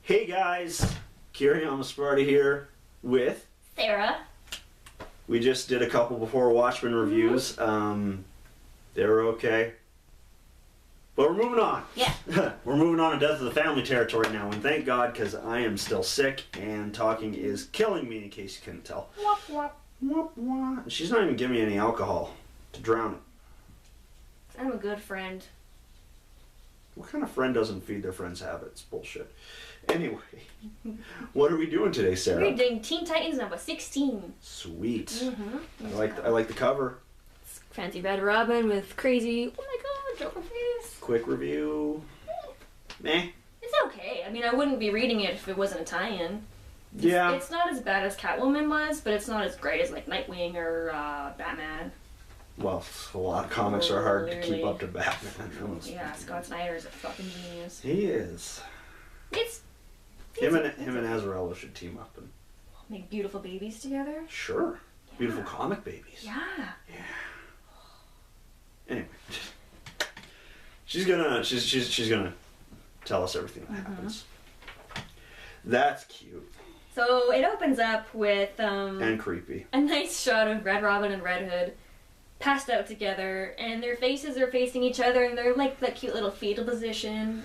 Hey guys, Kieran Amasparta here with Sarah. We just did a couple before Watchmen reviews. They were okay. But we're moving on. Yeah. We're moving on to Death of the Family territory now, and thank God, because I am still sick and talking is killing me, in case you couldn't tell. Wop, wop. Wah, wah. She's not even giving me any alcohol to drown it. I'm a good friend. What kind of friend doesn't feed their friends' habits? Bullshit. Anyway, what are we doing today, Sarah? We're doing Teen Titans number 16. Sweet. Mm-hmm. I like the cover. It's fancy Red Robin with crazy, oh my god, Joker face. Quick review. Meh. It's okay. I mean, I wouldn't be reading it if it wasn't a tie-in. Yeah. It's not as bad as Catwoman was, but it's not as great as like Nightwing or Batman. Well, a lot of comics are hard to keep Literally. up to Batman. Yeah, Scott Snyder's a fucking genius. He is. It's Him and Azarello should team up and make beautiful babies together. sure, beautiful Yeah. comic babies. Yeah. Anyway, she's gonna tell us everything that happens. That's cute So it opens up with and creepy. a nice shot of Red Robin and Red Hood passed out together, and their faces are facing each other, and they're like that cute little fetal position.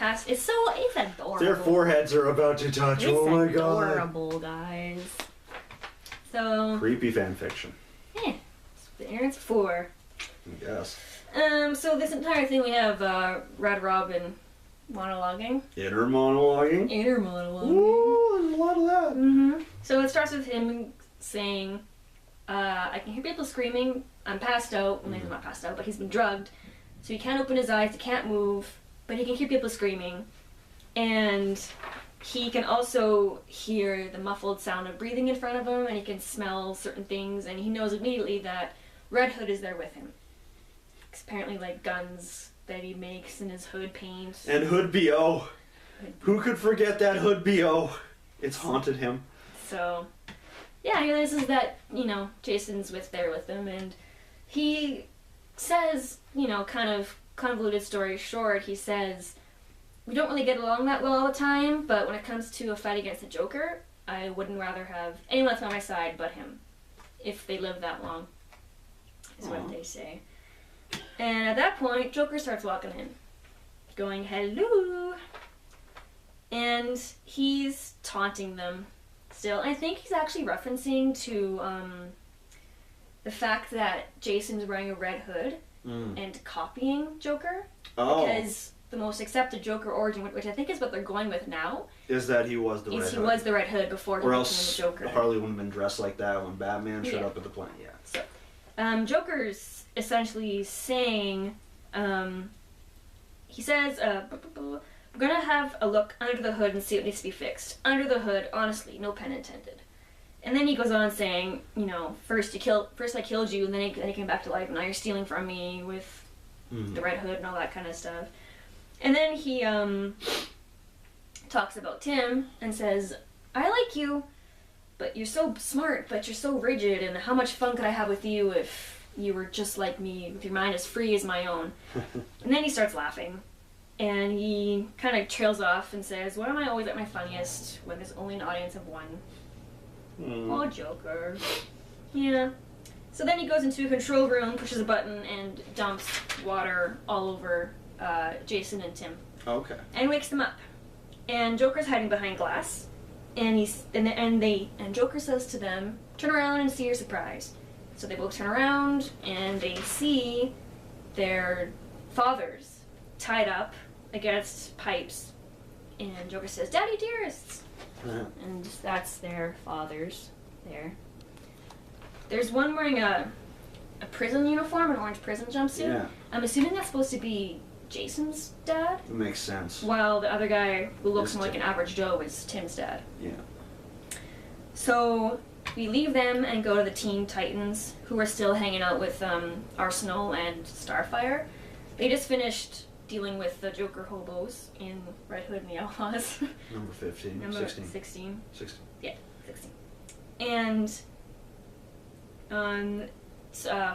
It's adorable. Their foreheads are about to touch. It's Oh my god! adorable, guys. So Creepy fan fiction. there it's 4. I guess. So this entire thing we have Red Robin monologuing. Inner monologuing. Inner monologuing. Ooh, there's a lot of that. Mm-hmm. So it starts with him saying, I can hear people screaming. I'm passed out. Well, he's not passed out, but he's been drugged. So he can't open his eyes, he can't move, but he can hear people screaming. And he can also hear the muffled sound of breathing in front of him, and he can smell certain things, and he knows immediately that Red Hood is there with him. It's apparently like guns that he makes in his hood paint. And Hood B.O. Who could forget that Hood B.O.? It's haunted him. So, yeah, he realizes that, Jason's there with him, and he says, kind of convoluted story short, he says, we don't really get along that well all the time, but when it comes to a fight against the Joker, I wouldn't rather have anyone else on my side but him, if they live that long, is what they say. And at that point, Joker starts walking in, going, hello, and he's taunting them still. I think he's actually referencing to the fact that Jason's wearing a red hood and copying Joker. Oh. Because the most accepted Joker origin, which I think is what they're going with now, Is that he was the Red he Hood. was the Red Hood before he Or became else the Joker. Harley wouldn't have been dressed like that when Batman showed Yeah. up at the plant. Yeah. So, Joker's essentially saying, he says, we're gonna have a look under the hood and see what needs to be fixed. Under the hood, honestly, no pun intended. And then he goes on saying, first I killed you, and then he came back to life, and now you're stealing from me with the Red Hood and all that kind of stuff. And then he talks about Tim and says, I like you, but you're so smart, but you're so rigid, and how much fun could I have with you if you were just like me, with your mind as free as my own? And then he starts laughing, and he kind of trails off and says, why am I always at my funniest when there's only an audience of one? Oh, Joker. Yeah. So then he goes into a control room, pushes a button, and dumps water all over Jason and Tim, Okay. and wakes them up. And Joker's hiding behind glass, and Joker says to them, "Turn around and see your surprise." So they both turn around, and they see their fathers tied up against pipes. And Joker says, "Daddy dearest," and that's their fathers there. There's one wearing a prison uniform, an orange prison jumpsuit. Yeah. I'm assuming that's supposed to be Jason's dad, It makes sense. while the other guy who looks Is more like Tim. an average Joe is Tim's dad. Yeah. So we leave them and go to the Teen Titans, who are still hanging out with Arsenal and Starfire. They just finished dealing with the Joker hobos in Red Hood and the Outlaws. Number 15. Number 16. 16. 16. Yeah, 16. And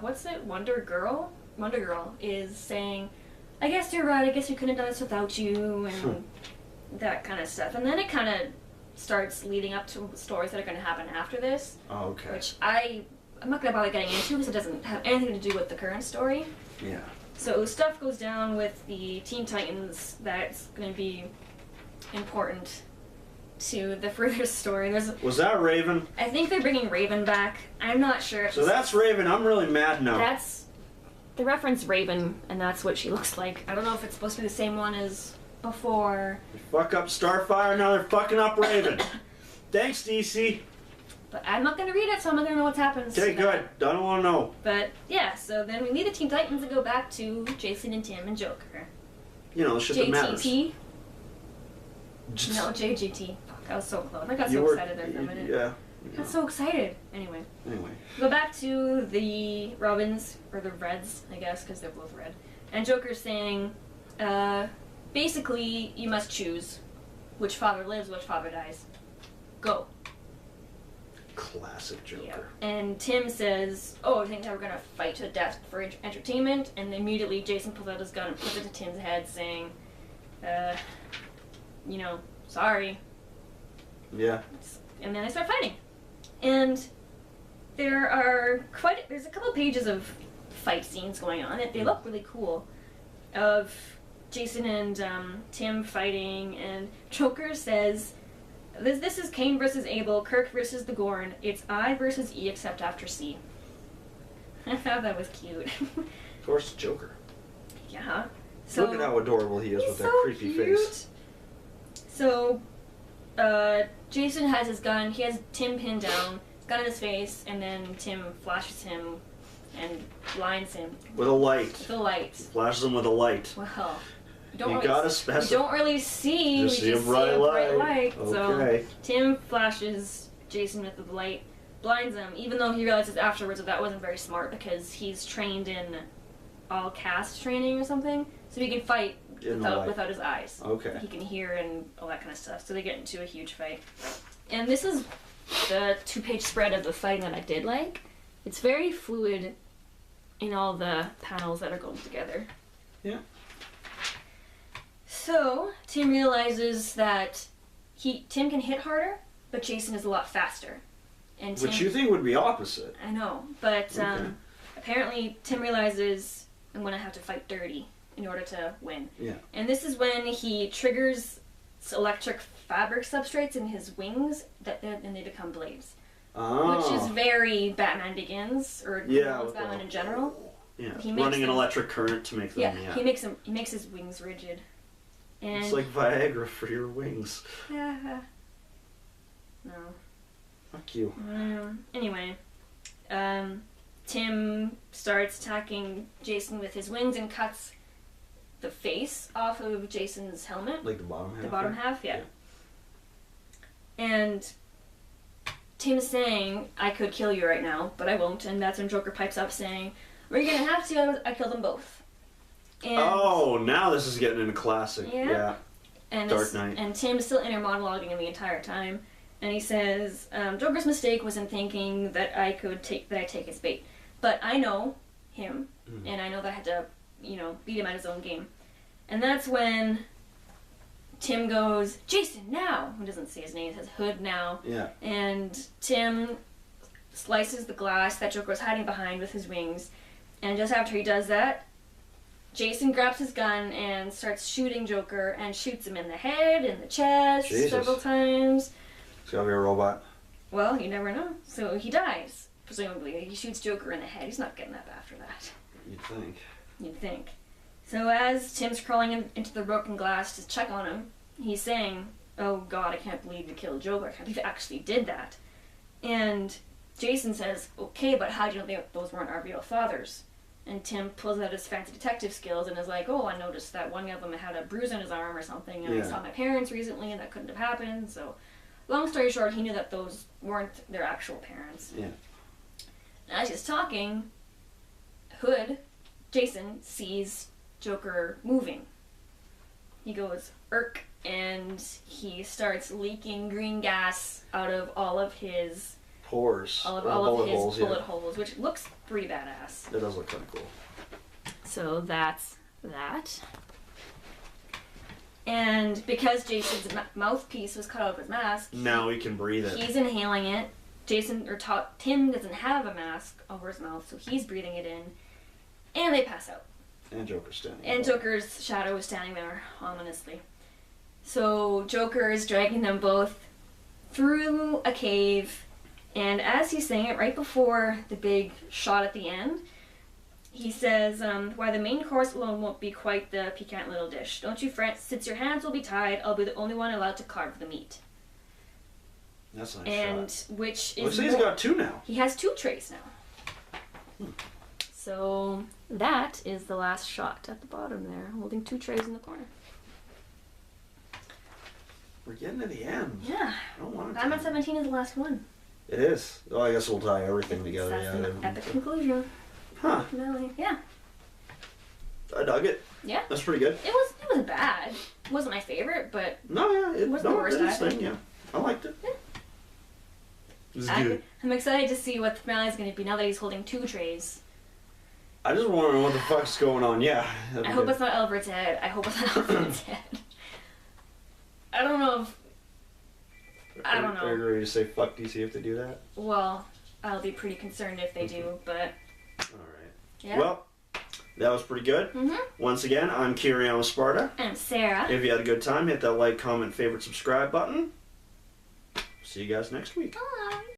what's it? Wonder Girl is saying, I guess you're right, I guess we couldn't have done this without you, and that kind of stuff. And then it kind of starts leading up to stories that are going to happen after this, Oh, okay. which I'm not going to bother getting into because it doesn't have anything to do with the current story. Yeah. So stuff goes down with the Teen Titans that's going to be important to the further story. Was that Raven? I think they're bringing Raven back. I'm not sure. So that's Raven. I'm really mad now. That's the reference Raven, and that's what she looks like. I don't know if it's supposed to be the same one as before. They fuck up Starfire, now they're fucking up Raven. Thanks, DC. But I'm not going to read it, so I'm not going to know what's happened. Okay, good. I don't want to know. But yeah, so then we leave the Teen Titans and go back to Jason and Tim and Joker. You know, the shit that matters. JTT? Just- No, JGT. Fuck, I was so close. I got You so were- excited there for a minute. Yeah. I got so excited. Anyway. Anyway. Go back to the Robins, or the Reds, I guess, because they're both red. And Joker's saying, basically, you must choose which father lives, which father dies. Go. Classic Joker. Yeah. And Tim says, oh, I think that we're going to fight to the death for entertainment. And immediately Jason pulls out his gun and puts it to Tim's head, saying, sorry. Yeah. And then they start fighting. And there's a couple pages of fight scenes going on. They look really cool. Of Jason and Tim fighting, and Joker says, this is Cain versus Abel, Kirk versus the Gorn. It's I versus E except after C. I thought that was cute. Of course, Joker. Yeah. So, look at how adorable he is he's with that so creepy cute. face. So, Jason has his gun. He has Tim pinned down, gun in his face, and then Tim flashes him and blinds him With a light. with the light. Flashes him with a light. Well, You really, gotta we specify. don't really see. Just we see just a bright see a bright light. light. Okay. So Tim flashes Jason with the light, blinds him, even though he realizes afterwards that wasn't very smart because he's trained in all cast training or something, so he can fight In the light. without his eyes. Okay. He can hear and all that kind of stuff. So they get into a huge fight. And this is the 2-page spread of the fighting that I did like. It's very fluid in all the panels that are going together. Yeah. So Tim realizes that Tim can hit harder, but Jason is a lot faster. And Tim, Which you think would be opposite. I know, but Okay. apparently Tim realizes I'm gonna have to fight dirty in order to win. Yeah. And this is when he triggers electric fabric substrates in his wings, and they become blades. Oh. Which is very Batman Begins, or Yeah, Batman well, in general. Yeah. he makes Running an them- electric current to make them. Yeah, he makes his wings rigid. And It's like Viagra for your wings. no. Fuck you. Anyway, Tim starts attacking Jason with his wings and cuts the face off of Jason's helmet. Like the bottom half. The bottom there? half, yeah. And Tim's saying, I could kill you right now, but I won't. And that's when Joker pipes up saying, we're gonna have to, I killed them both. And, Oh, now this is getting into classic. Yeah. Yeah. and Dark this- Knight. And Tim is still inner monologuing the entire time. And he says, Joker's mistake was in thinking that I take his bait. But I know him, and I know that I had to, beat him at his own game. And that's when Tim goes, Jason, now! He doesn't say his name, he says Hood now. Yeah. And Tim slices the glass that Joker was hiding behind with his wings. And just after he does that, Jason grabs his gun and starts shooting Joker and shoots him in the head, in the chest, Jesus. several times. It's gotta be a robot. Well, you never know. So he dies, presumably. He shoots Joker in the head. He's not getting up after that, You'd think. you'd think. So as Tim's crawling into the broken glass to check on him, he's saying, oh God, I can't believe you killed Joker. I can't believe you actually did that. And Jason says, okay, but how do you know those weren't our real fathers? And Tim pulls out his fancy detective skills and is like, oh, I noticed that one of them had a bruise on his arm or something, and Yeah. I saw my parents recently, and that couldn't have happened. So, long story short, he knew that those weren't their actual parents. Yeah. And as he's talking, Jason, sees Joker moving. He goes, irk, and he starts leaking green gas out of all of his Pores. all of bullet his holes, bullet yeah. holes, which looks pretty badass. That does look kind of cool. So that's that. And because Jason's mouthpiece was cut out of his mask, Now we can breathe it. he's inhaling it. Tim doesn't have a mask over his mouth, so he's breathing it in. And they pass out. And Joker's standing. And there. Joker's shadow is standing there ominously. So Joker is dragging them both through a cave, and as he's saying it, right before the big shot at the end, he says, why the main course alone won't be quite the piquant little dish. Don't you fret, since your hands will be tied, I'll be the only one allowed to carve the meat. That's a nice And shot. which is Looks like he's got 2 now. he has 2 trays now. So that is the last shot at the bottom there, holding 2 trays in the corner. We're getting to the end. Yeah. I don't want to. Batman 17 is the last one. It is. Well, I guess we'll tie everything together. That's Yeah. the epic conclusion. Huh. Finale. Yeah. I dug it. Yeah. That's pretty good. It wasn't bad. It wasn't my favorite, but No, yeah. It Wasn't the worst did its either. thing, yeah. I liked it. Yeah. It was good. I'm excited to see what the finale is going to be now that he's holding 2 trays. I just want to know what the fuck's going on. Yeah. I hope it's not Alfred's head. I hope it's not Alfred's head. I don't know if... I don't know. Are you ready to say fuck DC if they do that? Well, I'll be pretty concerned if they do, but... Alright. Yeah. Well, that was pretty good. Mm-hmm. Once again, I'm Kiriano Sparta. And Sarah. If you had a good time, hit that like, comment, favorite, subscribe button. See you guys next week. Bye.